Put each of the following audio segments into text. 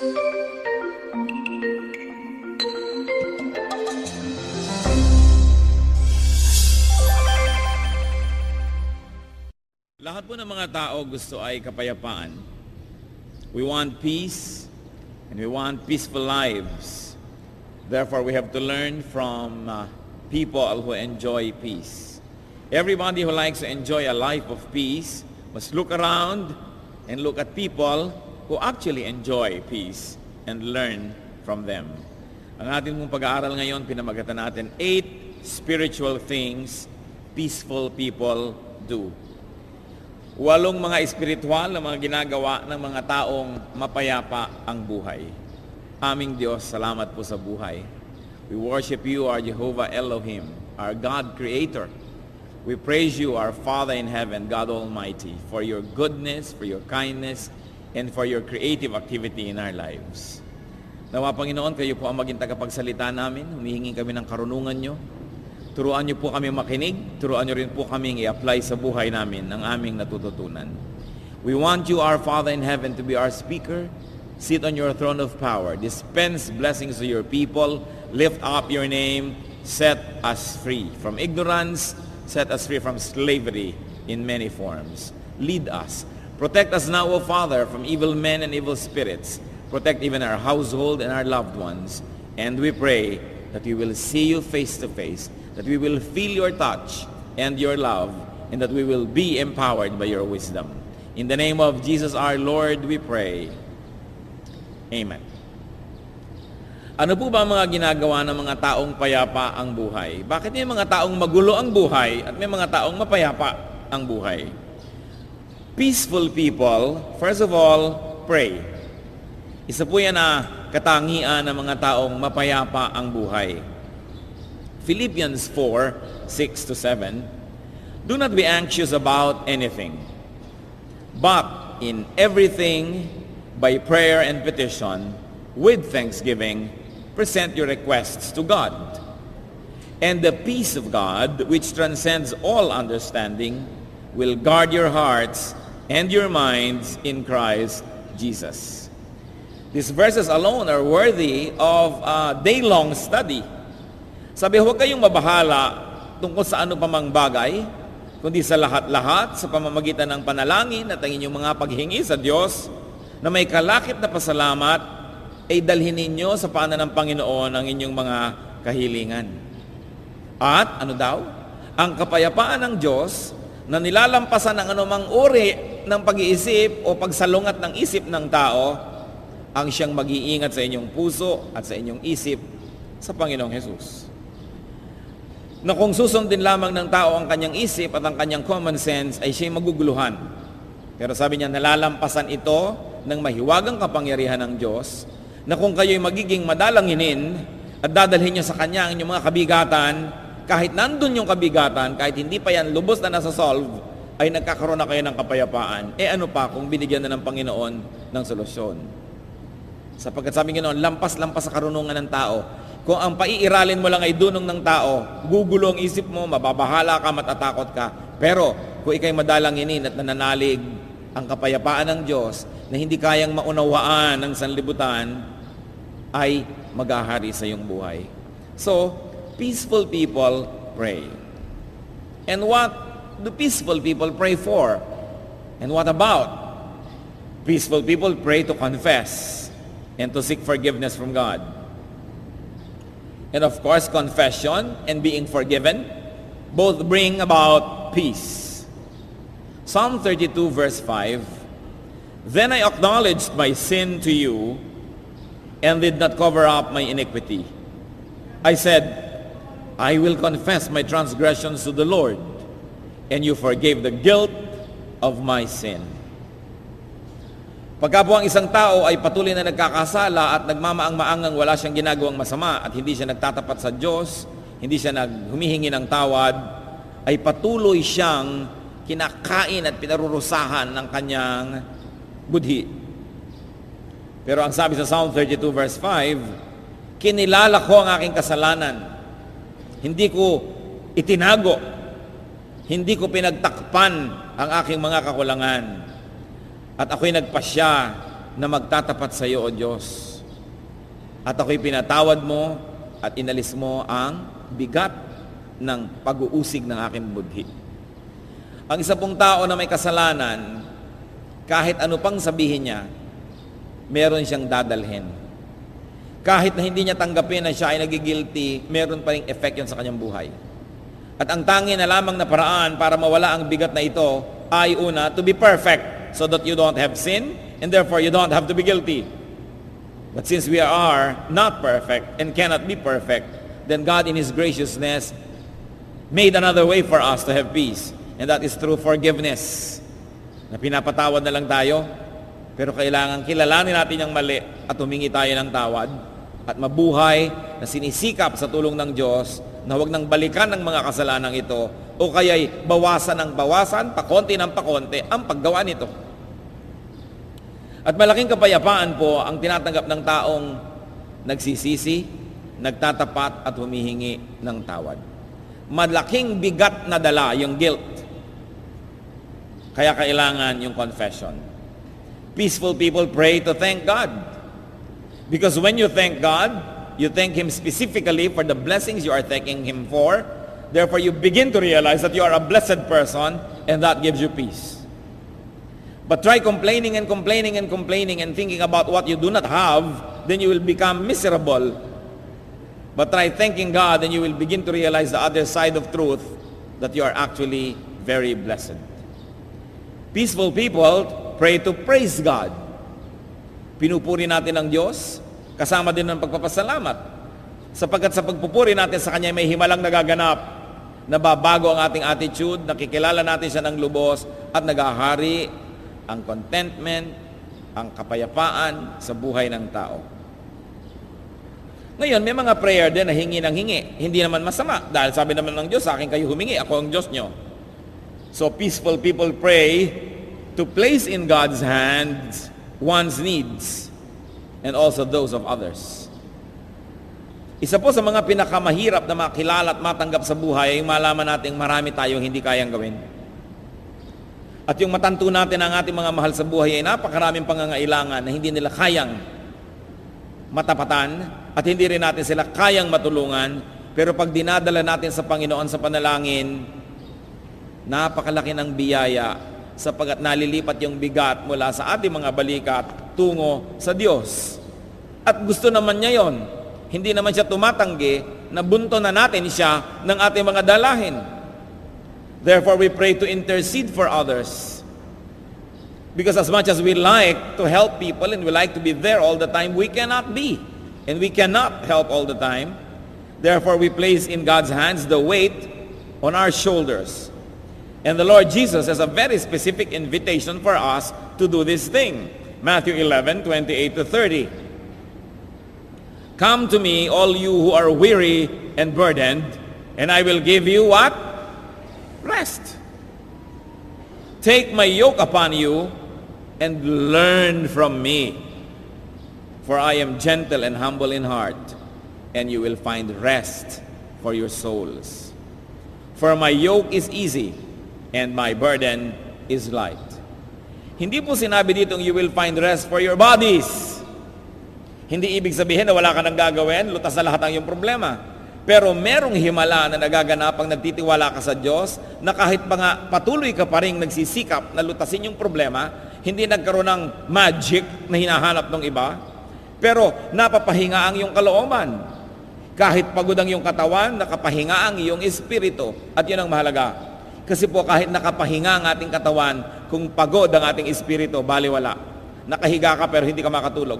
Lahat po ng mga tao gusto ay kapayapaan. We want peace and we want peaceful lives. Therefore, we have to learn from people who enjoy peace. Everybody who likes to enjoy a life of peace must look around and look at people who actually enjoy peace and learn from them. Ang ating mong pag-aaral ngayon, pinamagatan natin 8 spiritual things peaceful people do. 8 mga espiritual na mga ginagawa ng mga taong mapayapa ang buhay. Aming Diyos, salamat po sa buhay. We worship you, our Jehovah Elohim, our God Creator. We praise you, our Father in heaven, God Almighty, for your goodness, for your kindness, and for your creative activity in our lives. Nawa, Panginoon, kayo po ang maging tagapagsalita namin. Humihingi kami ng karunungan nyo. Turuan niyo po kami makinig, turuan niyo rin po kami i-apply sa buhay namin ang aming natututunan. We want you, our Father in heaven, to be our speaker. Sit on your throne of power. Dispense blessings to your people. Lift up your name. Set us free from ignorance. Set us free from slavery in many forms. Lead us. Protect us now, O Father, from evil men and evil spirits. Protect even our household and our loved ones. And we pray that we will see you face to face, that we will feel your touch and your love, and that we will be empowered by your wisdom. In the name of Jesus our Lord, we pray. Amen. Ano po ba mga ginagawa ng mga taong payapa ang buhay? Bakit may mga taong magulo ang buhay at may mga taong mapayapa ang buhay? Peaceful people, first of all, pray. Isa po yan na katangian ng mga taong mapayapa ang buhay. Philippians 4:6-7, do not be anxious about anything, but in everything, by prayer and petition, with thanksgiving, present your requests to God. And the peace of God, which transcends all understanding, will guard your hearts and your minds in Christ Jesus. These verses alone are worthy of a day-long study. Sabi, huwag kayong mabahala tungkol sa ano pa mang bagay, kundi sa lahat-lahat, sa pamamagitan ng panalangin at ang inyong mga paghingi sa Diyos, na may kalakip na pasalamat, ay dalhin ninyo sa paanan ng Panginoon ang inyong mga kahilingan. At, ano daw? Ang kapayapaan ng Diyos, na nilalampasan ng anumang uri ng pag-iisip o pagsalungat ng isip ng tao, ang siyang mag-iingat sa inyong puso at sa inyong isip sa Panginoong Hesus. Na kung susundin lamang ng tao ang kanyang isip at ang kanyang common sense, ay siya'y maguguluhan. Pero sabi niya, nalalampasan ito ng mahiwagang kapangyarihan ng Diyos, na kung kayo'y magiging madalanginin at dadalhin niyo sa Kanya ang inyong mga kabigatan, kahit nandun yung kabigatan, kahit hindi pa yan lubos na nasa-solve, ay nagkakaroon na kayo ng kapayapaan. E ano pa kung binigyan na ng Panginoon ng solusyon? Sapagkat sabi ng Ginoon, lampas-lampas sa karunungan ng tao. Kung ang paiiralin mo lang ay dunong ng tao, gugulo ang isip mo, mababahala ka, matatakot ka. Pero kung ikay madalanginin at nananalig, ang kapayapaan ng Diyos na hindi kayang maunawaan ng sanlibutan ay maghahari sa iyong buhay. So, peaceful people pray. And what do peaceful people pray for? And what about? Peaceful people pray to confess and to seek forgiveness from God. And of course, confession and being forgiven both bring about peace. Psalm 32 verse 5, then I acknowledged my sin to you and did not cover up my iniquity. I said, I will confess my transgressions to the Lord, and you forgave the guilt of my sin. Pagka po ang isang tao ay patuloy na nagkakasala at nagmamaang-maangang wala siyang ginagawang masama at hindi siya nagtatapat sa Diyos, hindi siya humihingi ng tawad, ay patuloy siyang kinakain at pinarurusahan ng kanyang budhi. Pero ang sabi sa Psalm 32 verse 5, kinilala ko ang aking kasalanan. Hindi ko itinago. Hindi ko pinagtakpan ang aking mga kakulangan. At ako'y nagpasya na magtatapat sa iyo, O Diyos. At ako'y pinatawad mo at inalis mo ang bigat ng pag-uusig ng aking budhi. Ang isa pong tao na may kasalanan, kahit ano pang sabihin niya, meron siyang dadalhin. Kahit na hindi niya tanggapin na siya ay nagigilty, meron pa ring effect yun sa kanyang buhay. At ang tangi na lamang na paraan para mawala ang bigat na ito ay una, to be perfect so that you don't have sin and therefore you don't have to be guilty. But since we are not perfect and cannot be perfect, then God in His graciousness made another way for us to have peace. And that is through forgiveness. Na pinapatawad na lang tayo, pero kailangan kilalanin natin yung mali at humingi tayo ng tawad at mabuhay na sinisikap sa tulong ng Diyos na huwag nang balikan ng mga kasalanan ito o kaya'y bawasan ng bawasan, pakonti ng pakonti ang paggawa nito. At malaking kapayapaan po ang tinatanggap ng taong nagsisisi, nagtatapat at humihingi ng tawad. Malaking bigat na dala yung guilt. Kaya kailangan yung confession. Peaceful people pray to thank God. Because when you thank God, you thank Him specifically for the blessings you are thanking Him for. Therefore, you begin to realize that you are a blessed person and that gives you peace. But try complaining and complaining and complaining and thinking about what you do not have, then you will become miserable. But try thanking God and you will begin to realize the other side of truth, that you are actually very blessed. Peaceful people pray to praise God. Pinupuri natin ang Diyos, kasama din ng pagpapasalamat. Sapagkat sa pagpupuri natin sa Kanya may himalang nagaganap, nababago ang ating attitude, nakikilala natin siya ng lubos, at nagahari ang contentment, ang kapayapaan sa buhay ng tao. Ngayon, may mga prayer din na hingi ng hingi. Hindi naman masama, dahil sabi naman ng Diyos, sa akin kayo humingi, ako ang Diyos nyo. So peaceful people pray to place in God's hands one's needs and also those of others. Isa po sa mga pinakamahirap na makilala at matanggap sa buhay ay yung malaman natin marami tayong hindi kayang gawin. At yung matanto natin ang ating mga mahal sa buhay ay napakaraming pangangailangan na hindi nila kayang matapatan at hindi rin natin sila kayang matulungan. Pero pag dinadala natin sa Panginoon sa panalangin, napakalaki ng biyaya sapagkat nalilipat yung bigat mula sa ating mga balikat tungo sa Diyos. At gusto naman niya yon. Hindi naman siya tumatanggi na bunto na natin siya ng ating mga dalahin. Therefore, we pray to intercede for others. Because as much as we like to help people and we like to be there all the time, we cannot be. And we cannot help all the time. Therefore, we place in God's hands the weight on our shoulders. And the Lord Jesus has a very specific invitation for us to do this thing. Matthew 11:28-30. Come to me, all you who are weary and burdened, and I will give you what? Rest. Take my yoke upon you and learn from me. For I am gentle and humble in heart, and you will find rest for your souls. For my yoke is easy, and my burden is light. Hindi po sinabi dito you will find rest for your bodies. Hindi ibig sabihin na wala ka nang gagawin, lutas na lahat ang iyong problema. Pero merong himala na nagaganap pag nagtitiwala ka sa Diyos, na kahit pa nga patuloy ka pa rin nagsisikap na lutasin yung problema, hindi nagkaroon ng magic na hinahanap ng iba, pero napapahinga ang iyong kalooban. Kahit pagod ang iyong katawan, nakapahinga ang iyong espiritu. At yun ang mahalaga. Kasi po kahit nakapahinga ang ating katawan, kung pagod ang ating espiritu, baliwala. Nakahiga ka pero hindi ka makatulog.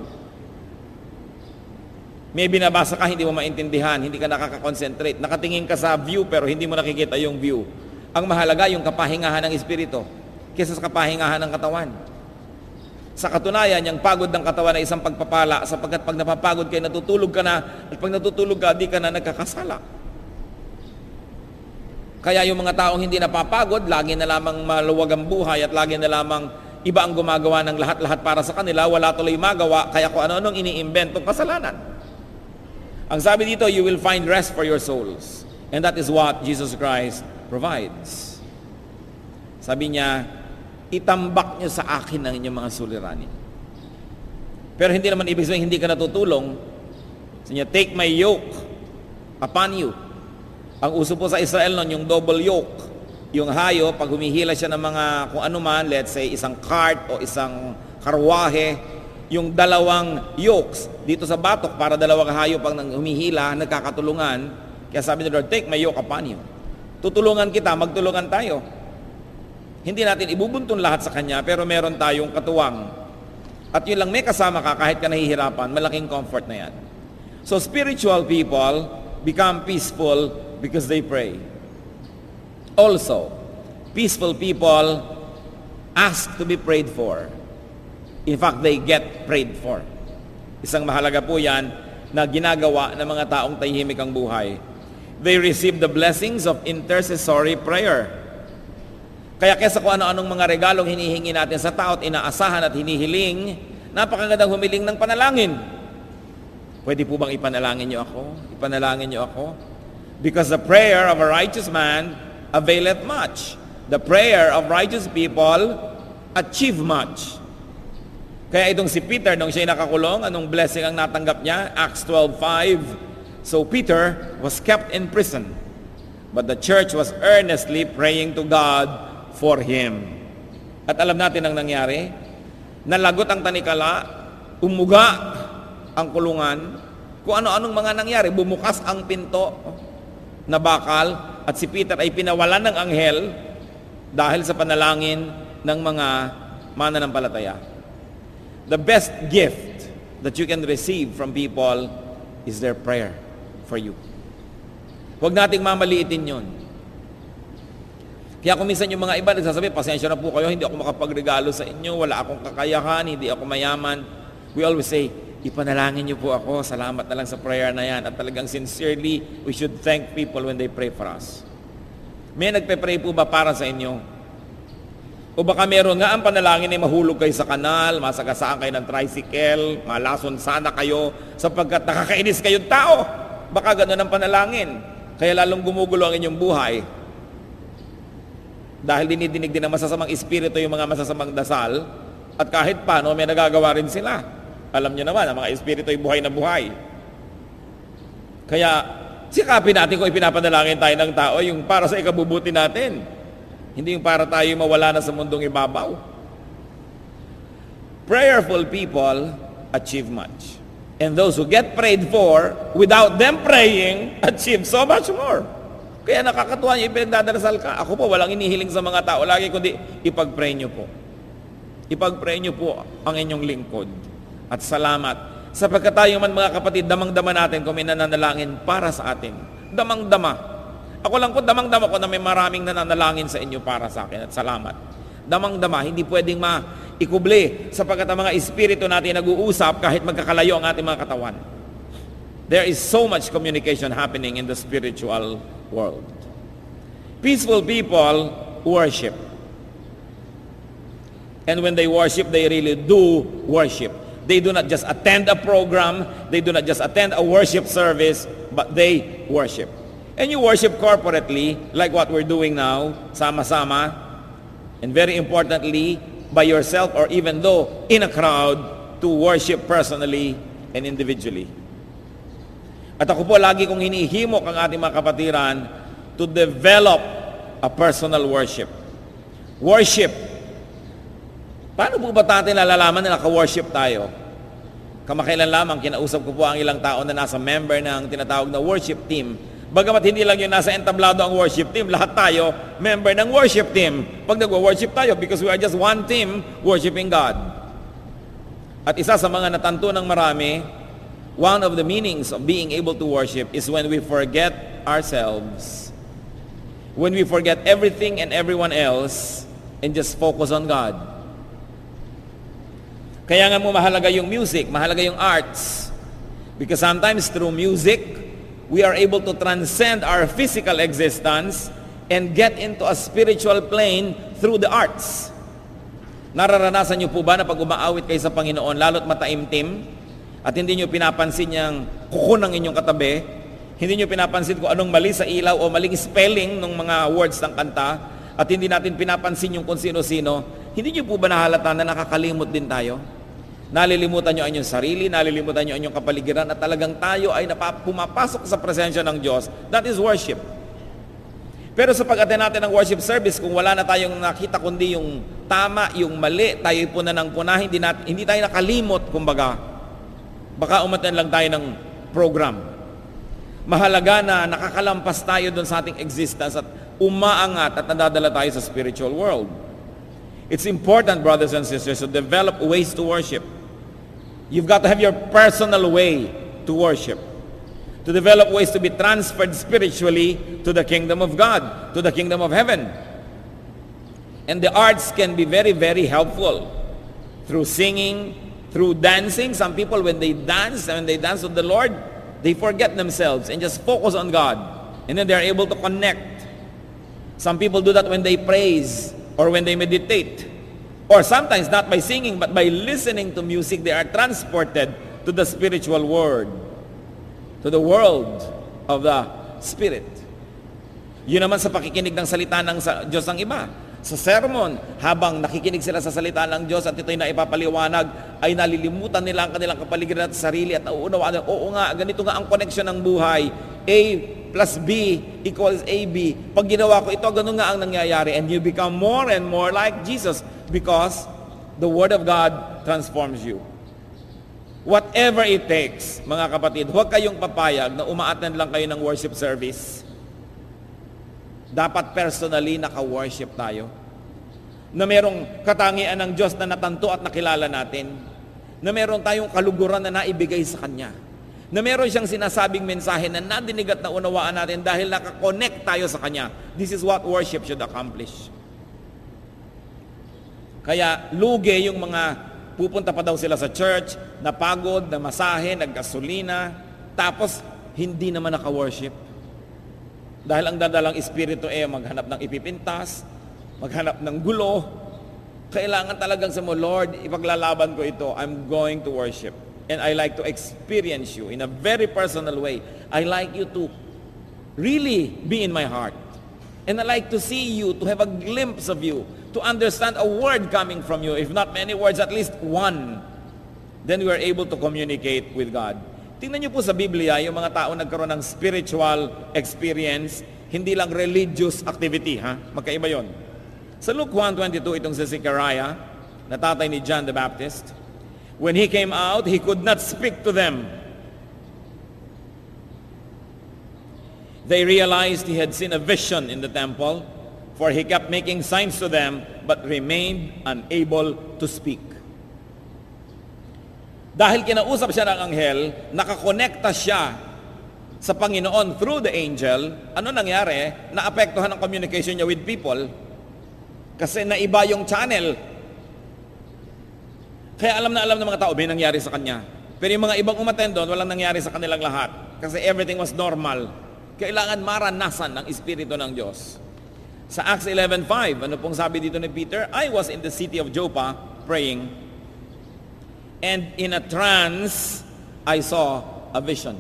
May binabasa ka, hindi mo maintindihan, hindi ka nakaka-concentrate. Nakatingin ka sa view pero hindi mo nakikita yung view. Ang mahalaga yung kapahingahan ng espiritu kaysa sa kapahingahan ng katawan. Sa katunayan, yung pagod ng katawan ay isang pagpapala sapagkat pag napapagod kayo, natutulog ka na, at pag natutulog ka, di ka na nagkakasala. Kaya yung mga taong hindi napapagod, lagi na lamang maluwag ang buhay at lagi na lamang iba ang gumagawa ng lahat-lahat para sa kanila, wala tuloy magawa, kaya kung ano-anong iniimbentong kasalanan. Ang sabi dito, you will find rest for your souls. And that is what Jesus Christ provides. Sabi niya, itambak niyo sa akin ang inyong mga suliranin. Pero hindi naman ibig sabihin hindi ka natutulong. So niya, take my yoke upon you. Ang uso po sa Israel noon, yung double yoke. Yung hayo, pag humihila siya ng mga kung ano man, let's say isang cart o isang karwahe, yung dalawang yokes dito sa batok para dalawang hayo pag humihila, nagkakatulungan. Kaya sabi ni Lord, take my yoke upon you. Tutulungan kita, magtulungan tayo. Hindi natin ibubuntun lahat sa Kanya, pero meron tayong katuwang. At yun lang, may kasama ka kahit ka nahihirapan, malaking comfort na yan. So spiritual people become peaceful because they pray. Also, peaceful people ask to be prayed for. In fact, they get prayed for. Isang mahalaga po yan na ginagawa ng mga taong tahimik ang buhay. They receive the blessings of intercessory prayer. Kaya kesa kung ano-anong mga regalong hinihingi natin sa tao at inaasahan at hinihiling, napakagandang humiling ng panalangin. Pwede po bang ipanalangin niyo ako? Ipanalangin niyo ako? Because the prayer of a righteous man availeth much. The prayer of righteous people achieve much. Kaya itong si Peter, nung siya'y nakakulong, anong blessing ang natanggap niya? Acts 12:5. So Peter was kept in prison, but the church was earnestly praying to God for him. At alam natin ang nangyari. Nalagot ang tanikala, umuga ang kulungan, kung ano-anong mga nangyari, bumukas ang pinto na bakal, at si Peter ay pinawalan ng anghel dahil sa panalangin ng mga mananampalataya. The best gift that you can receive from people is their prayer for you. Huwag nating mamaliitin yun. Kaya kung minsan yung mga iba nagsasabi, pasensya na po kayo, hindi ako makapagregalo sa inyo, wala akong kakayahan, hindi ako mayaman. We always say, ipanalangin niyo po ako, salamat na lang sa prayer na yan. At talagang sincerely, we should thank people when they pray for us. May nagpe-pray po ba para sa inyo? O baka meron nga ang panalangin ay mahulog kayo sa kanal, masagasaan kayo ng tricycle, malason sana kayo, sapagkat nakakainis kayong tao. Baka gano'n ang panalangin. Kaya lalong gumugulo ang inyong buhay. Dahil dinidinig din ng masasamang espiritu yung mga masasamang dasal, at kahit paano may nagagawa rin sila. Alam niyo naman, ang mga espiritu ay buhay na buhay. Kaya, sikapin natin kung ipinapanalangin tayo ng tao, yung para sa ikabubuti natin. Hindi yung para tayo mawala na sa mundong ibabaw. Prayerful people achieve much. And those who get prayed for, without them praying, achieve so much more. Kaya nakakatuwa niyo, ipinagdadarasal ka. Ako po, walang inihiling sa mga tao lagi, kundi ipag-pray niyo po. Ipag-pray niyo po ang inyong lingkod. At salamat. Sapagkat tayo man mga kapatid, damang-dama natin kung may nananalangin para sa atin. Damang-dama. Ako lang po, damang-dama ko na may maraming nananalangin sa inyo para sa akin. At salamat. Damang-dama, hindi pwedeng maikubli sapagkat ang mga espiritu natin nag-uusap kahit magkakalayo ang ating mga katawan. There is so much communication happening in the spiritual world. Peaceful people worship. And when they worship, they really do worship. They do not just attend a program, they do not just attend a worship service, but they worship. And you worship corporately, like what we're doing now, sama-sama, and very importantly, by yourself or even though in a crowd, to worship personally and individually. At ako po lagi kong hinihimok ang ating mga kapatiran to develop a personal worship. Worship. Paano po ba natin nalalaman na naka-worship tayo? Kamakailan lamang, kinausap ko po ang ilang tao na nasa member ng tinatawag na worship team. Bagamat hindi lang yung nasa entablado ang worship team, lahat tayo member ng worship team. Pag nag-worship tayo, because we are just one team worshiping God. At isa sa mga natanto ng marami, one of the meanings of being able to worship is when we forget ourselves. When we forget everything and everyone else and just focus on God. Kaya nga mo mahalaga yung music, mahalaga yung arts. Because sometimes through music, we are able to transcend our physical existence and get into a spiritual plane through the arts. Nararanasan niyo po ba na pag umaawit kayo sa Panginoon, lalo't mataimtim, at hindi niyo pinapansin yung kuko ng inyong katabi, hindi niyo pinapansin kung anong mali sa ilaw o maling spelling ng mga words ng kanta, at hindi natin pinapansin yung kung sino-sino, hindi niyo po ba nahalata na nakakalimot din tayo? Nalilimutan nyo ang inyong sarili, nalilimutan nyo ang inyong kapaligiran, at talagang tayo ay pumapasok sa presensya ng Diyos. That is worship. Pero sa pag-attend natin ng worship service, kung wala na tayong nakita kundi yung tama, yung mali, tayo puna ng puna, hindi tayo nakalimot, kumbaga, baka umattend lang tayo ng program. Mahalaga na nakakalampas tayo doon sa ating existence at umaangat at nadadala tayo sa spiritual world. It's important, brothers and sisters, to develop ways to worship. You've got to have your personal way to worship. To develop ways to be transferred spiritually to the kingdom of God, to the kingdom of heaven. And the arts can be very, very helpful. Through singing, through dancing. Some people, when they dance with the Lord, they forget themselves and just focus on God. And then they're able to connect. Some people do that when they praise or when they meditate. Or sometimes not by singing, but by listening to music, they are transported to the spiritual world, to the world of the Spirit. Yun naman sa pakikinig ng salita ng Diyos ng iba. Sa sermon, habang nakikinig sila sa salita ng Diyos at ito'y naipapaliwanag, ay nalilimutan nila ang kanilang kapaligiran at sarili at nauunawaan, oo nga, ganito nga ang connection ng buhay. A plus B equals AB. Pag ginawa ko ito, ganun nga ang nangyayari. And you become more and more like Jesus because the Word of God transforms you. Whatever it takes, mga kapatid, huwag kayong papayag na uma-attend lang kayo ng worship service. Dapat personally naka-worship tayo. Na merong katangian ng Diyos na natanto at nakilala natin. Na meron tayong kaluguran na naibigay sa Kanya. Na meron siyang sinasabing mensahe na nadinig at naunawaan natin dahil nakakonect tayo sa Kanya. This is what worship should accomplish. Kaya lugi yung mga pupunta pa daw sila sa church, napagod, namasahe, naggasolina, tapos hindi naman naka-worship. Dahil ang dadalang espiritu maghanap ng ipipintas, maghanap ng gulo. Kailangan talagang sa mo, Lord, ipaglalaban ko ito. I'm going to worship. And I like to experience you in a very personal way. I like you to really be in my heart. And I like to see you, to have a glimpse of you, to understand a word coming from you. If not many words, at least one. Then we are able to communicate with God. Tingnan niyo po sa Biblia, yung mga tao nagkaroon ng spiritual experience, hindi lang religious activity, ha? Magkaiba yon. Sa Luke 1:22, itong si Zechariah, na tatay ni John the Baptist, when he came out, he could not speak to them. They realized he had seen a vision in the temple, for he kept making signs to them, but remained unable to speak. Dahil kinausap siya ng anghel, nakakonekta siya sa Panginoon through the angel, ano nangyari? Naapektuhan ang communication niya with people kasi naiba yung channel. Kaya alam na ng mga tao, may nangyari sa kanya. Pero yung mga ibang umattend doon, walang nangyari sa kanilang lahat. Kasi everything was normal. Kailangan maranasan ng Espiritu ng Diyos. Sa Acts 11:5, ano pong sabi dito ni Peter? I was in the city of Joppa praying, and in a trance, I saw a vision.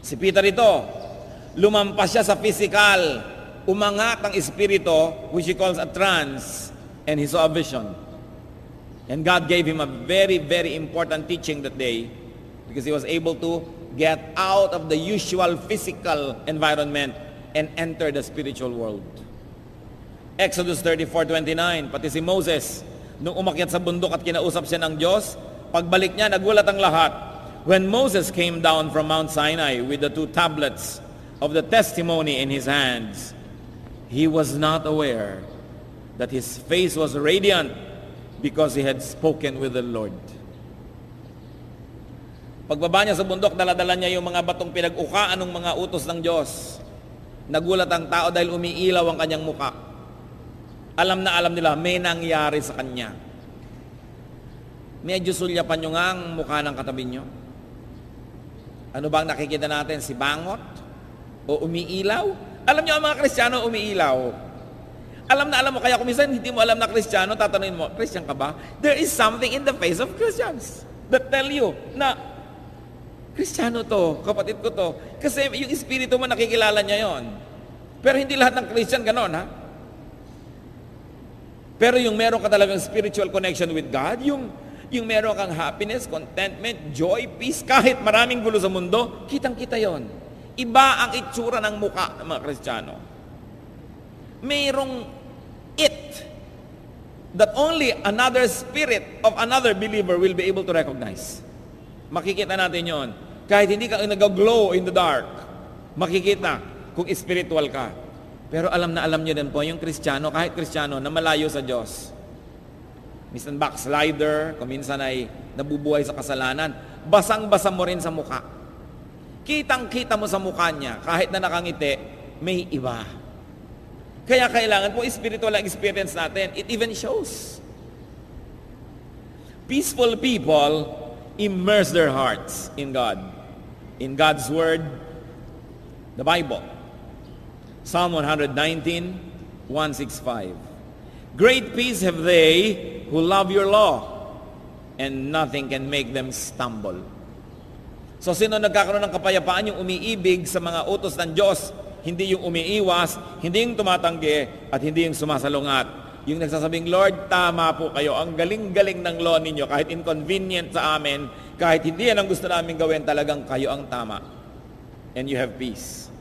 Si Peter ito, lumampas siya sa physical, umangat ang espiritu, which he calls a trance, and he saw a vision. And God gave him a very, very important teaching that day, because he was able to get out of the usual physical environment and enter the spiritual world. Exodus 34:29, pati si Moses, nung umakyat sa bundok at kinausap siya ng Diyos, pagbalik niya, nagulat ang lahat. When Moses came down from Mount Sinai with the 2 tablets of the testimony in his hands, he was not aware that his face was radiant because he had spoken with the Lord. Pagbaba niya sa bundok, dala-dala niya yung mga batong pinag-ukaan ng mga utos ng Diyos. Nagulat ang tao dahil umiilaw ang kanyang muka. Alam na alam nila, may nangyari sa kanya. Medyo sulyapan nyo nga ang mukha ng katabi nyo. Ano bang nakikita natin? Si bangot? O umiilaw? Alam nyo ang mga Kristiyano umiilaw. Alam na alam mo, kaya kung minsan hindi mo alam na Kristiyano, tatanungin mo, Christian ka ba? There is something in the face of Christians that tell you na Kristiyano to, kapatid ko to. Kasi yung espiritu mo nakikilala niya yon. Pero hindi lahat ng Christian ganon, ha? Pero yung meron ka talagang spiritual connection with God, yung Yung meron kang happiness, contentment, joy, peace, kahit maraming gulo sa mundo, kitang-kita yon. Iba ang itsura ng muka ng mga Kristiyano. Mayroong it that only another spirit of another believer will be able to recognize. Makikita natin yon. Kahit hindi ka nag-glow in the dark, makikita kung spiritual ka. Pero alam na alam nyo din po, yung Kristiyano, kahit Kristiyano na malayo sa Diyos, minsan backslider, kung minsan ay nabubuhay sa kasalanan, basang-basa mo rin sa mukha. Kitang-kita mo sa mukha niya, kahit na nakangiti, may iba. Kaya kailangan po spiritual ang experience natin. It even shows. Peaceful people immerse their hearts in God. In God's Word, the Bible. Psalm 119, 165. Great peace have they who love your law, and nothing can make them stumble. So sino nagkakaroon ng kapayapaan? Yung umiibig sa mga utos ng Diyos, hindi yung umiiwas, hindi yung tumatanggi, at hindi yung sumasalungat. Yung nagsasabing, Lord, tama po kayo. Ang galing-galing ng law ninyo, kahit inconvenient sa amin, kahit hindi yan ang gusto namin gawin, talagang kayo ang tama. And you have peace.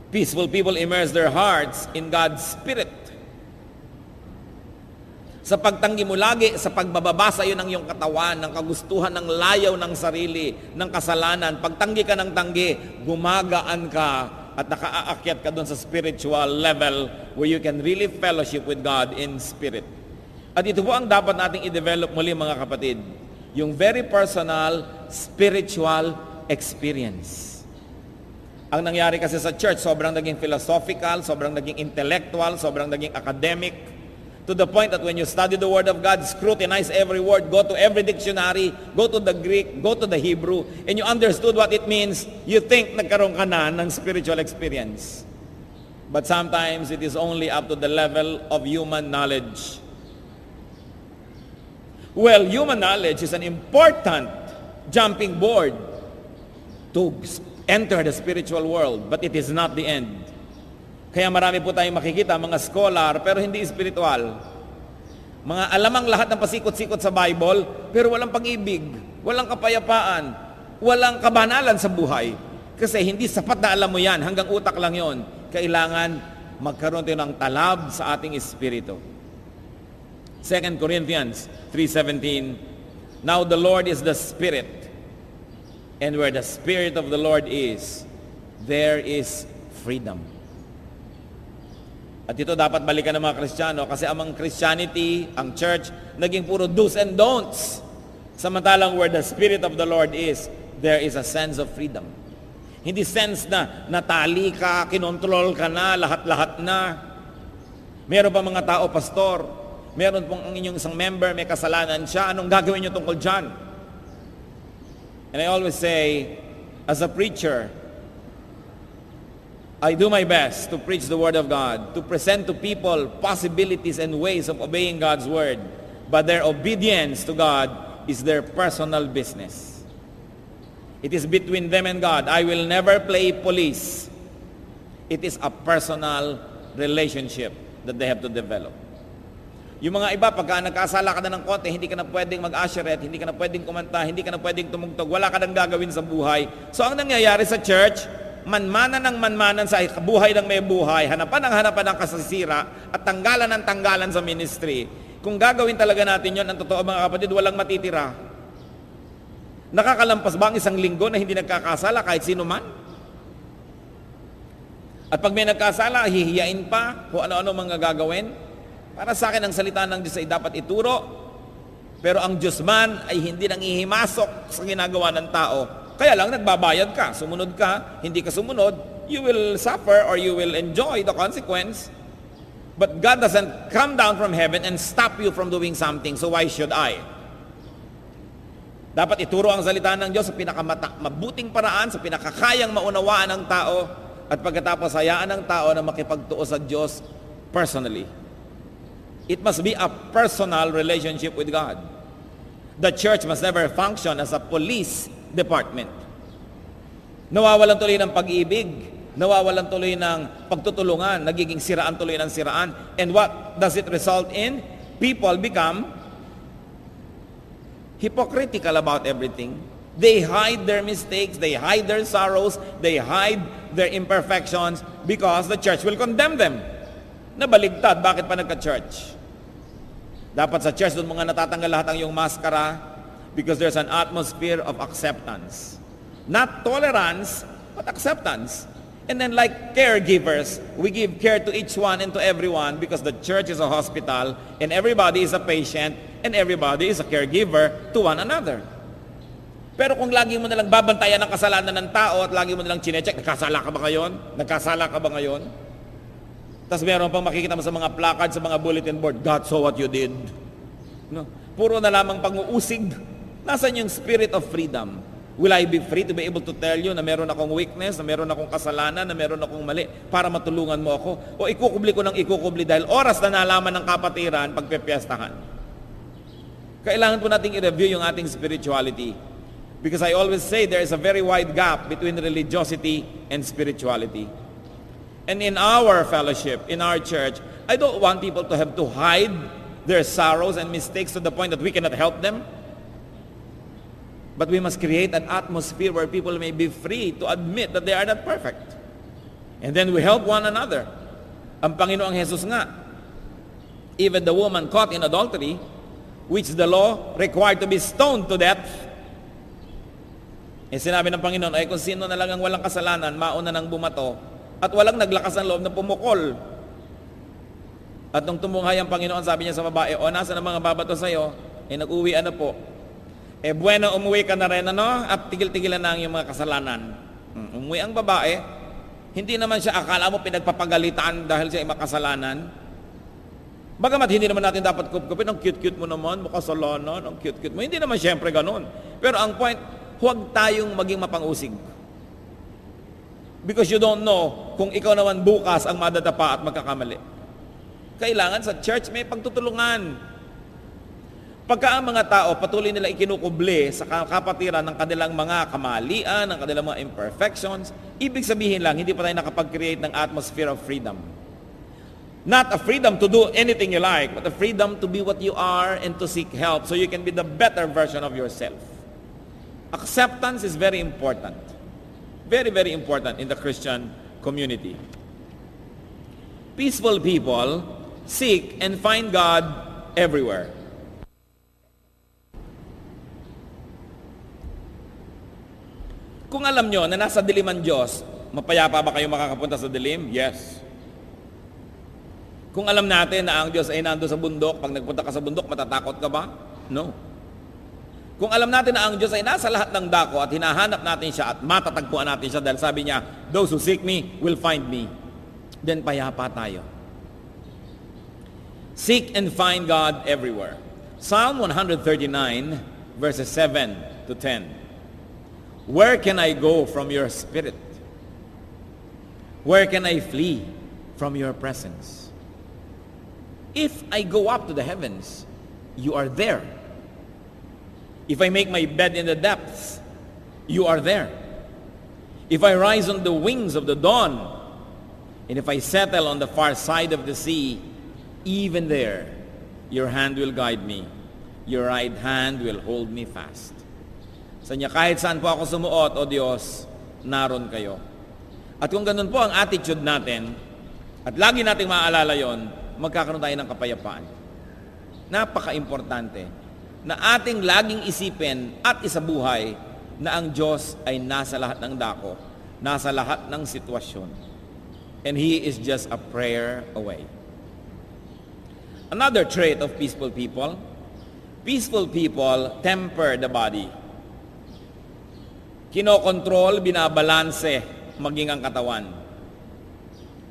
Peaceful people immerse their hearts in God's Spirit. Sa pagtanggi mo lagi, sa pagbababa sa iyo ng iyong katawan, ng kagustuhan, ng layaw ng sarili, ng kasalanan, pagtanggi ka ng tanggi, gumagaan ka at nakaakyat ka doon sa spiritual level where you can really fellowship with God in spirit. At ito po ang dapat nating i-develop muli mga kapatid, yung very personal spiritual experience. Ang nangyari kasi sa church, sobrang naging philosophical, sobrang naging intellectual, sobrang naging academic, to the point that when you study the Word of God, scrutinize every word, go to every dictionary, go to the Greek, go to the Hebrew, and you understood what it means, you think nagkaroon ka na ng spiritual experience. But sometimes it is only up to the level of human knowledge. Well, human knowledge is an important jumping board to enter the spiritual world, but it is not the end. Kaya marami po tayong makikita, mga scholar, pero hindi spiritual. Mga alamang lahat ng pasikot-sikot sa Bible, pero walang pag-ibig, walang kapayapaan, walang kabanalan sa buhay. Kasi hindi sapat na alam mo yan, hanggang utak lang yon. Kailangan magkaroon tayo ng talab sa ating espiritu. 2 Corinthians 3:17, Now the Lord is the Spirit, and where the Spirit of the Lord is, there is freedom. At ito dapat balikan ng mga Kristiyano kasi ang Christianity, ang church, naging puro do's and don'ts. Samantalang where the Spirit of the Lord is, there is a sense of freedom. Hindi sense na natali ka, kinontrol ka na, lahat-lahat na. Meron pa mga tao, pastor, meron pong ang inyong isang member, may kasalanan siya, anong gagawin niyo tungkol dyan? And I always say, as a preacher, I do my best to preach the Word of God, to present to people possibilities and ways of obeying God's Word. But their obedience to God is their personal business. It is between them and God. I will never play police. It is a personal relationship that they have to develop. Yung mga iba, pagka nagkasala ka na ng konti, hindi ka na pwedeng mag-usherette, hindi ka na pwedeng kumanta, hindi ka na pwedeng tumugtog, wala ka nang gagawin sa buhay. So ang nangyayari sa church, manmanan ng manmanan sa buhay ng may buhay, hanapan ng kasasira, at tanggalan ng tanggalan sa ministry. Kung gagawin talaga natin yon, ang totoo mga kapatid, walang matitira. Nakakalampas ba ang isang linggo na hindi nagkakasala kahit sino man? At pag may nagkasala, hihiyain pa kung ano-ano mga gagawin. Para sa akin, ang salita ng Diyos ay dapat ituro, pero ang Diyos man ay hindi nang ihimasok sa ginagawa ng tao. Kaya lang nagbabayad ka, sumunod ka, hindi ka sumunod, you will suffer or you will enjoy the consequence. But God doesn't come down from heaven and stop you from doing something, so why should I? Dapat ituro ang salita ng Diyos sa pinakamabuting paraan, sa pinakakayang maunawaan ng tao, at pagkatapos hayaan ng tao na makipagtuo sa Diyos personally. It must be a personal relationship with God. The church must never function as a police department. Nawawalan tuloy ng pag-ibig, nawawalan tuloy ng pagtutulungan, nagiging siraan tuloy ng siraan. And what does it result in? People become hypocritical about everything. They hide their mistakes, they hide their sorrows, they hide their imperfections because the church will condemn them. Nabaligtad, bakit pa nagka-church? Dapat sa church doon mga natatanggal lahat ang iyong maskara because there's an atmosphere of acceptance. Not tolerance, but acceptance. And then like caregivers, we give care to each one and to everyone because the church is a hospital and everybody is a patient and everybody is a caregiver to one another. Pero kung lagi mo nalang babantayan ang kasalanan ng tao at lagi mo nalang chinecheck, nagkasala ka ba ngayon? Nagkasala ka ba ngayon? Tapos meron pang makikita mo sa mga placard, sa mga bulletin board, God saw what you did. No? Puro na lamang pang-uusig. Nasaan yung spirit of freedom? Will I be free to be able to tell you na meron akong weakness, na meron akong kasalanan, na meron akong mali para matulungan mo ako? O ikukubli ko ng ikukubli dahil oras na nalaman ng kapatiran pagpepiestahan? Kailangan po nating i-review yung ating spirituality. Because I always say there is a very wide gap between religiosity and spirituality. And in our fellowship, in our church, I don't want people to have to hide their sorrows and mistakes to the point that we cannot help them. But we must create an atmosphere where people may be free to admit that they are not perfect. And then we help one another. Ang Panginoong Jesus nga, even the woman caught in adultery, which the law required to be stoned to death, sinabi ng Panginoon, ay kung sino na lang ang walang kasalanan, mauna nang bumato, at walang naglakas ng loob na pumukol. At nung tumunghay ang Panginoon, sabi niya sa babae, o nasa na mga babato sa'yo, nag-uwi na po. Bueno, umuwi ka na rin, at tigil-tigilan na ang iyong mga kasalanan. Umuwi ang babae, hindi naman siya akala mo pinagpapagalitan dahil siya ay makasalanan. Bagamat hindi naman natin dapat kupkupin, ang cute-cute mo naman, makasalanan, ang cute-cute mo. Hindi naman siyempre ganun. Pero ang point, huwag tayong maging mapang-usig. Because you don't know kung ikaw naman bukas ang madadapa at magkakamali. Kailangan sa church may pagtutulungan. Pagka ang mga tao patuloy nila ikinukubli sa kapatiran ng kanilang mga kamalian, ng kanilang mga imperfections, ibig sabihin lang, hindi pa tayo nakapag-create ng atmosphere of freedom. Not a freedom to do anything you like, but a freedom to be what you are and to seek help so you can be the better version of yourself. Acceptance is very important. Very, very important in the Christian community. Peaceful people seek and find God everywhere. Kung alam nyo na nasa dilim ang Diyos, mapayapa ba kayo makakapunta sa dilim? Yes. Kung alam natin na ang Diyos ay nando sa bundok, pag nagpunta ka sa bundok, matatakot ka ba? No. Kung alam natin na ang Diyos ay nasa lahat ng dako at hinahanap natin siya at matatagpuan natin siya dahil sabi niya, those who seek me will find me, then payapa tayo. Seek and find God everywhere. Psalm 139 verses 7 to 10. Where can I go from your spirit? Where can I flee from your presence? If I go up to the heavens, you are there. If I make my bed in the depths, you are there. If I rise on the wings of the dawn, and if I settle on the far side of the sea, even there, your hand will guide me. Your right hand will hold me fast. Sa niya, kahit saan po ako sumuot, O Diyos, naroon kayo. At kung ganun po ang attitude natin, at lagi nating maaalala yon, magkakaroon tayo ng kapayapaan. Napaka-importante na ating laging isipin at isabuhay na ang Diyos ay nasa lahat ng dako, nasa lahat ng sitwasyon. And He is just a prayer away. Another trait of peaceful people temper the body. Kinokontrol, binabalanse, maging ang katawan.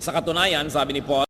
Sa katunayan, sabi ni Paul,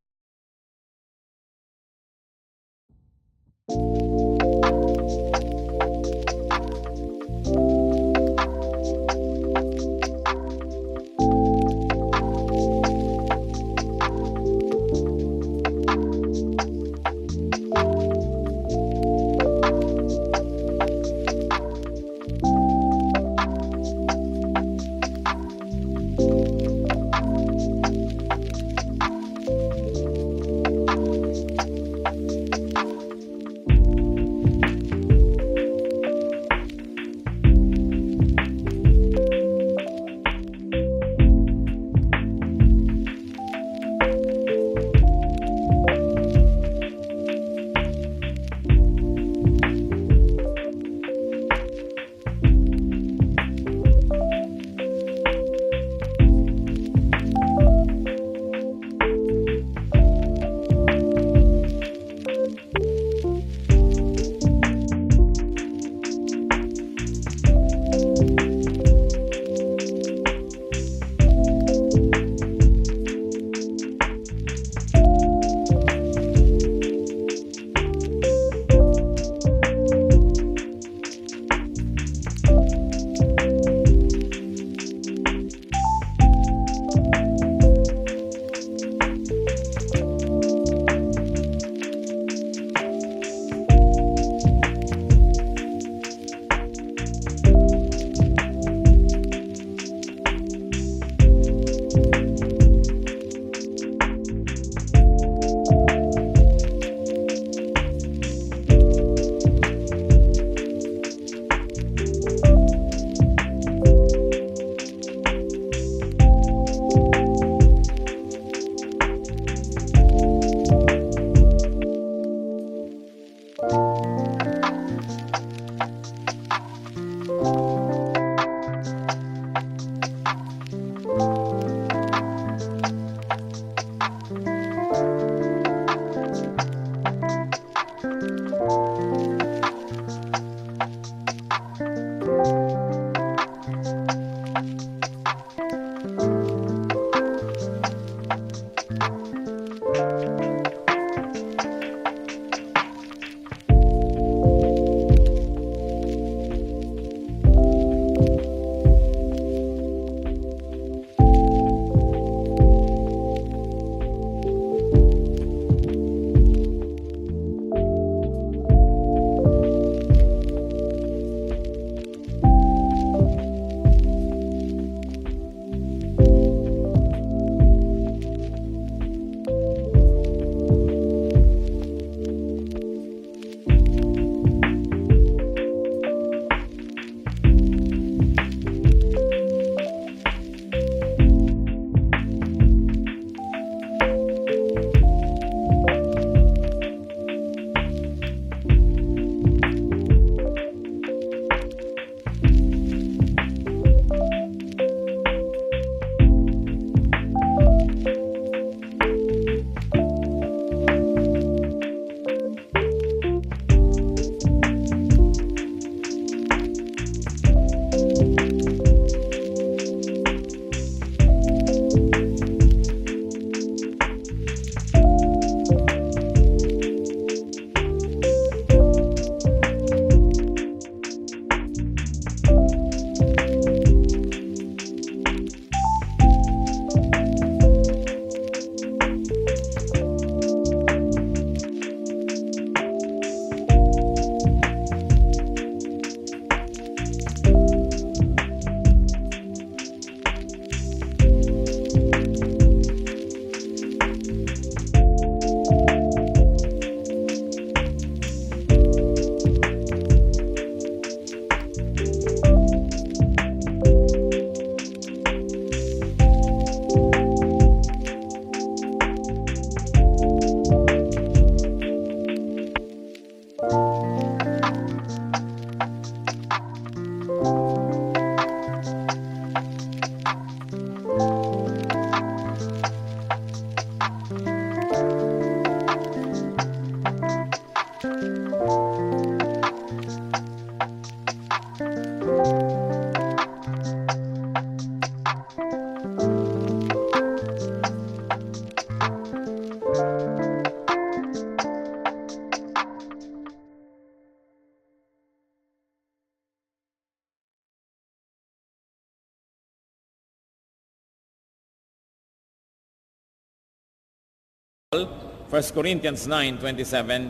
1 Corinthians 9:27,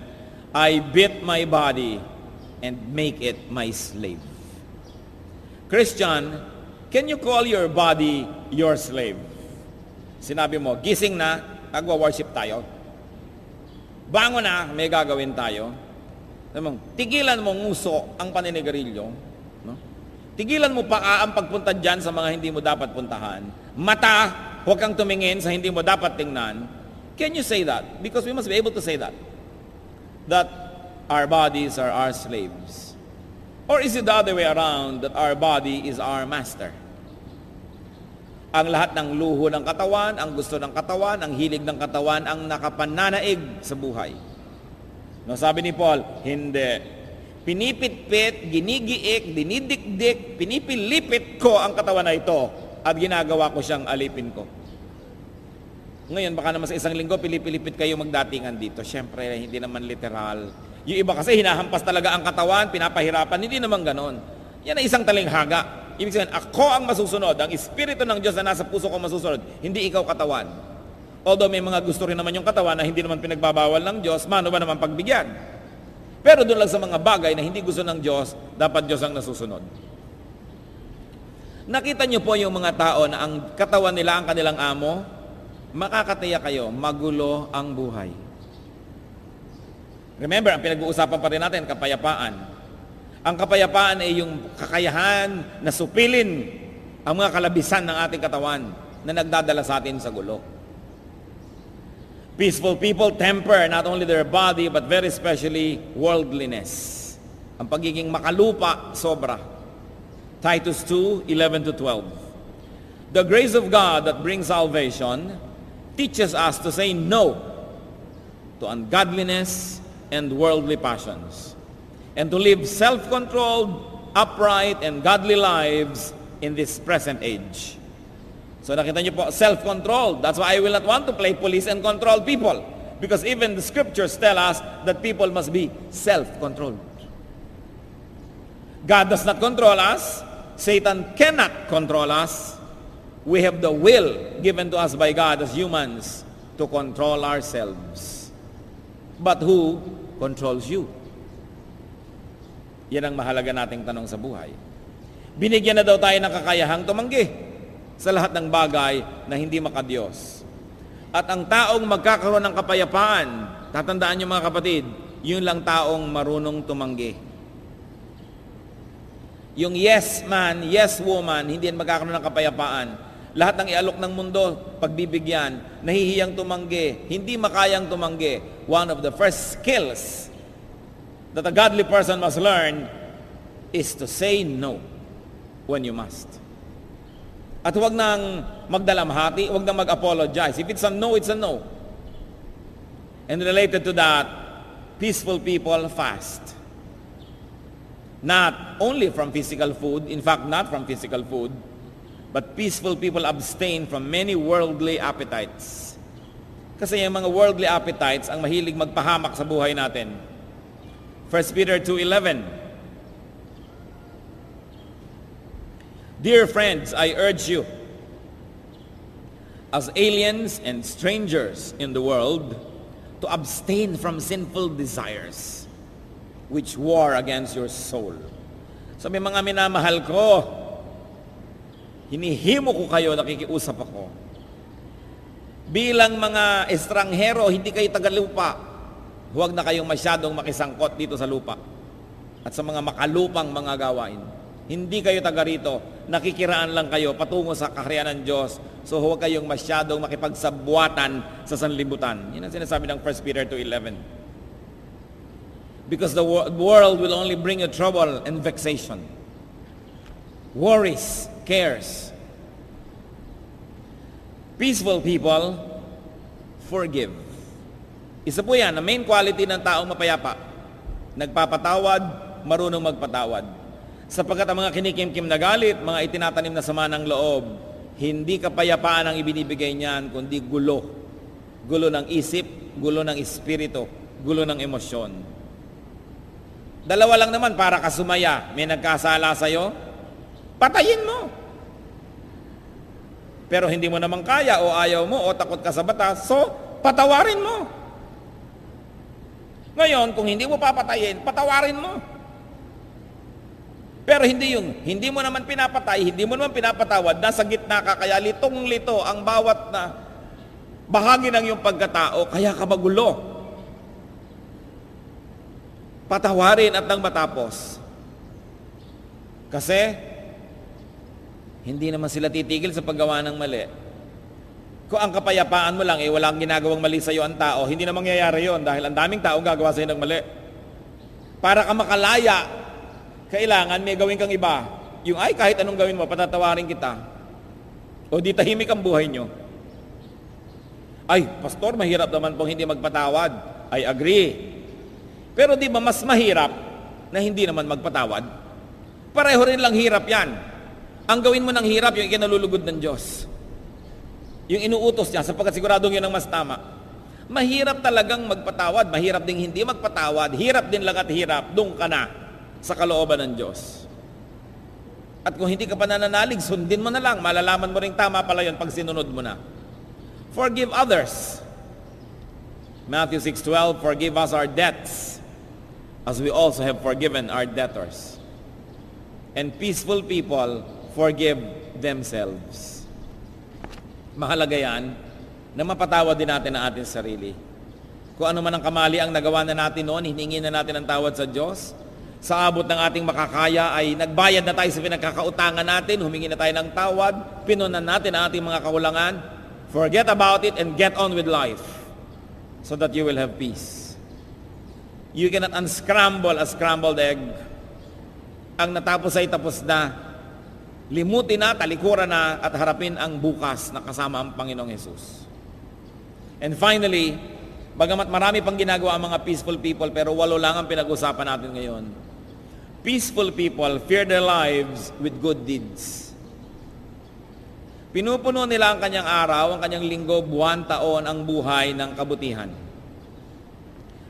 I beat my body and make it my slave. Christian, can you call your body your slave? Sinabi mo, gising na, nagwa-worship tayo. Bangon na, may gagawin tayo. Tigilan mo nguso ang paninigarilyo. No? Tigilan mo pa ang pagpunta dyan sa mga hindi mo dapat puntahan. Mata, huwag kang tumingin sa hindi mo dapat tingnan. Can you say that? Because we must be able to say that. That our bodies are our slaves. Or is it the other way around, that our body is our master? Ang lahat ng luho ng katawan, ang gusto ng katawan, ang hilig ng katawan, ang nakapananaig sa buhay. No, sabi ni Paul, hindi. Pinipitpit, ginigiik, dinidikdik, pinipilipit ko ang katawan na ito at ginagawa ko siyang alipin ko. Ngayon, baka naman sa isang linggo, pilipilipit kayo magdatingan dito. Siyempre, hindi naman literal. Yung iba kasi hinahampas talaga ang katawan, pinapahirapan. Hindi naman ganon. Yan ay isang talinghaga. Ibig sabihin, ako ang masusunod. Ang Espiritu ng Diyos na nasa puso ko masusunod. Hindi ikaw katawan. Although may mga gusto rin naman yung katawan na hindi naman pinagbabawal ng Diyos, mano ba naman pagbigyan? Pero doon lang sa mga bagay na hindi gusto ng Diyos, dapat Diyos ang nasusunod. Nakita niyo po yung mga tao na ang katawan nila ang kanilang amo, makakatiyak kayo, magulo ang buhay. Remember, ang pinag-uusapan pa rin natin, kapayapaan. Ang kapayapaan ay yung kakayahan na supilin ang mga kalabisan ng ating katawan na nagdadala sa atin sa gulo. Peaceful people temper not only their body but very especially worldliness. Ang pagiging makalupa, sobra. Titus 2:11-12. The grace of God that brings salvation teaches us to say no to ungodliness and worldly passions, and to live self-controlled, upright, and godly lives in this present age. So nakita niyo po, self-controlled. That's why I will not want to play police and control people. Because even the scriptures tell us that people must be self-controlled. God does not control us. Satan cannot control us. We have the will given to us by God as humans to control ourselves. But who controls you? Yan ang mahalaga nating tanong sa buhay. Binigyan na daw tayo ng kakayahang tumanggi sa lahat ng bagay na hindi makadiyos. At ang taong magkakaroon ng kapayapaan, tatandaan niyo mga kapatid, yun lang taong marunong tumanggi. Yung yes man, yes woman, hindi yan magkakaroon ng kapayapaan. Lahat ng ialok ng mundo, pagbibigyan, nahihiyang tumanggi, hindi makayang tumanggi. One of the first skills that a godly person must learn is to say no when you must. At huwag nang magdalamhati, huwag nang mag-apologize. If it's a no, it's a no. And related to that, peaceful people fast. Not only from physical food, in fact, not from physical food, but peaceful people abstain from many worldly appetites. Kasi yung mga worldly appetites ang mahilig magpahamak sa buhay natin. 1 Peter 2:11. Dear friends, I urge you, as aliens and strangers in the world, to abstain from sinful desires, which war against your soul. Sabi mga minamahal ko, hinihimo ko kayo, nakikiusap ako. Bilang mga estranghero, hindi kayo tagalupa. Huwag na kayong masyadong makisangkot dito sa lupa at sa mga makalupang mga gawain. Hindi kayo taga rito, nakikiraan lang kayo patungo sa kaharian ng Diyos. So huwag kayong masyadong makipagsabwatan sa sanlibutan. Yan ang sinasabi ng 1 Peter 2:11. Because the world will only bring you trouble and vexation. Worries, cares. Peaceful people forgive. Isa po yan, ang main quality ng taong mapayapa. Nagpapatawad, marunong magpatawad. Sapagkat ang mga kinikimkim na galit, mga itinatanim na sama ng loob, hindi kapayapaan ang ibinibigay niyan, kundi gulo. Gulo ng isip, gulo ng espiritu, gulo ng emosyon. Dalawa lang naman para ka sumaya. May nagkasala sa'yo, patayin mo. Pero hindi mo naman kaya o ayaw mo o takot ka sa batas, so patawarin mo. Ngayon, kung hindi mo papatayin, patawarin mo. Pero hindi mo naman pinapatay, hindi mo naman pinapatawad, nasa gitna ka, kaya litong-lito ang bawat na bahagi ng iyong pagkatao, kaya ka magulo. Patawarin at nang matapos. Kasi, hindi naman sila titigil sa paggawa ng mali. Kung ang kapayapaan mo lang, walang ginagawang mali sa iyo ang tao, hindi na mangyayari yon dahil ang daming tao gagawa sa iyo ng mali. Para ka makalaya, kailangan may gawin kang iba. Yung kahit anong gawin mo, patatawarin kita. O di tahimik ang buhay nyo. Pastor, mahirap naman pong hindi magpatawad. I agree. Pero di ba mas mahirap na hindi naman magpatawad? Pareho rin lang hirap yan. Ang gawin mo ng hirap, yung ikinalulugod ng Diyos. Yung inuutos niya, sapagkat siguradong yun ang mas tama. Mahirap talagang magpatawad, mahirap ding hindi magpatawad, hirap din lang at hirap, doon ka na sa kalooban ng Diyos. At kung hindi ka pa nananalig, sundin mo na lang, malalaman mo rin tama pala yun pag sinunod mo na. Forgive others. Matthew 6:12, forgive us our debts, as we also have forgiven our debtors. And peaceful people forgive themselves. Mahalaga yan na mapatawad din natin ang ating sarili. Kung ano man ang kamali ang nagawa na natin noon, hiningi na natin ang tawad sa Diyos. Sa abot ng ating makakaya ay nagbayad na tayo sa pinagkakautangan natin, humingi na tayo ng tawad, pinunan natin ang ating mga kakulangan. Forget about it and get on with life so that you will have peace. You cannot unscramble a scrambled egg. Ang natapos ay tapos na. Limutin na, talikuran na, at harapin ang bukas na kasama ang Panginoong Jesus. And finally, bagamat marami pang ginagawa ang mga peaceful people, pero 8 lang ang pinag-usapan natin ngayon. Peaceful people fear their lives with good deeds. Pinupuno nila ang kanyang araw, ang kanyang linggo, buwan, taon, ang buhay ng kabutihan.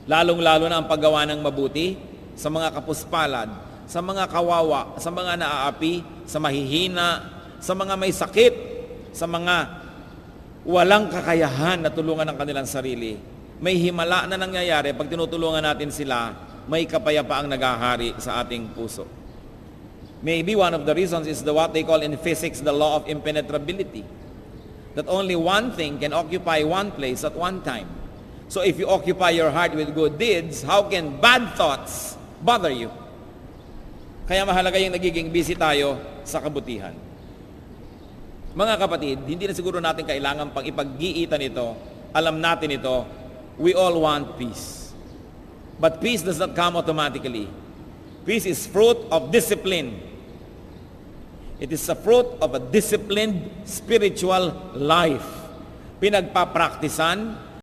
Lalong-lalo na ang paggawa ng mabuti sa mga kapuspalad, sa mga kawawa, sa mga naaapi, sa mahihina, sa mga may sakit, sa mga walang kakayahan na tulungan ang kanilang sarili. May himala na nangyayari pag tinutulungan natin sila, may kapayapaang naghahari sa ating puso. Maybe one of the reasons is what they call in physics the law of impenetrability. That only one thing can occupy one place at one time. So if you occupy your heart with good deeds, how can bad thoughts bother you? Kaya mahalaga yung nagiging busy tayo sa kabutihan. Mga kapatid, hindi na siguro natin kailangan pang ipag-iitan ito. Alam natin ito. We all want peace. But peace does not come automatically. Peace is fruit of discipline. It is a fruit of a disciplined spiritual life. Pinagpapraktisan,